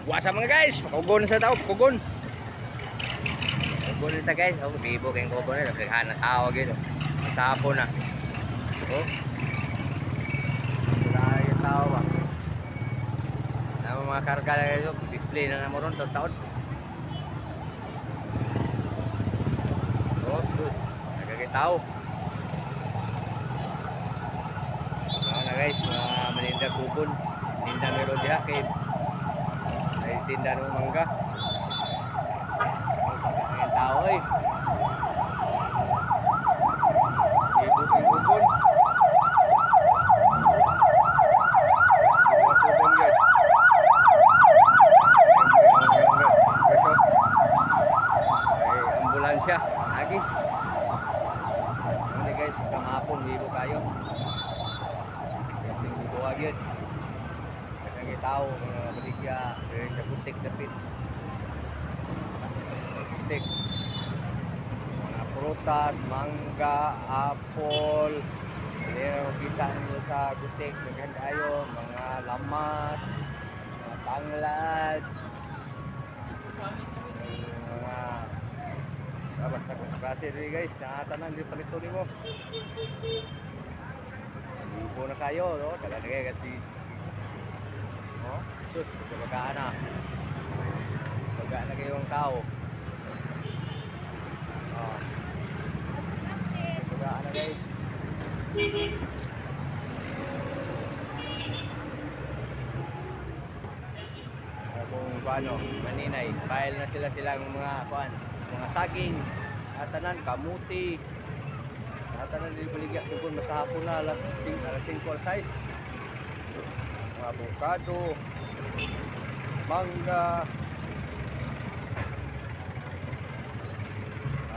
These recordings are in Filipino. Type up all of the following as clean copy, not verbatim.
Wasa mga guys, pakugon sa tao, pakugon. Pakugon nito guys, oh, bibo kayong kugon nito, naghahan na tao gitu. Masapo na. Oh. Wala yung tao ba? Ang mga karga na ito, display na naman ron, taon. Oh, terus, nagagay tao. Ano na guys, mga maninda kupon. Tinda meron diha kay ay tinda ng mangga. Ang tao ay ibukon-bukon. Ibukon yun. Ay ambulansya lagi. Ano guys, kamahapon bibo kayo. Yung bibuwag yun. Mga tao, mga baligya, sa butik dapit. Butik. Mga prutas, mangga, apple. Ayan, kita nyo sa butik, maganda kayo, mga lamas, mga tanglad, mga basta klase rin guys, nakatanan din palito rin mo. Ibo na kayo, no? Taga na kayo kasi oh, sus, bagaan na. Bagaan na kayong tao. Oh. Bagaan na guys. Kung paano, maninay, file na silang mga kuan, mga saging, atanan, kamuti. Atanan din baligya kung masahapon na alas 5 size. Avocado, mangga.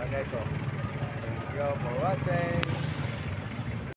Okay, so thank you for watching.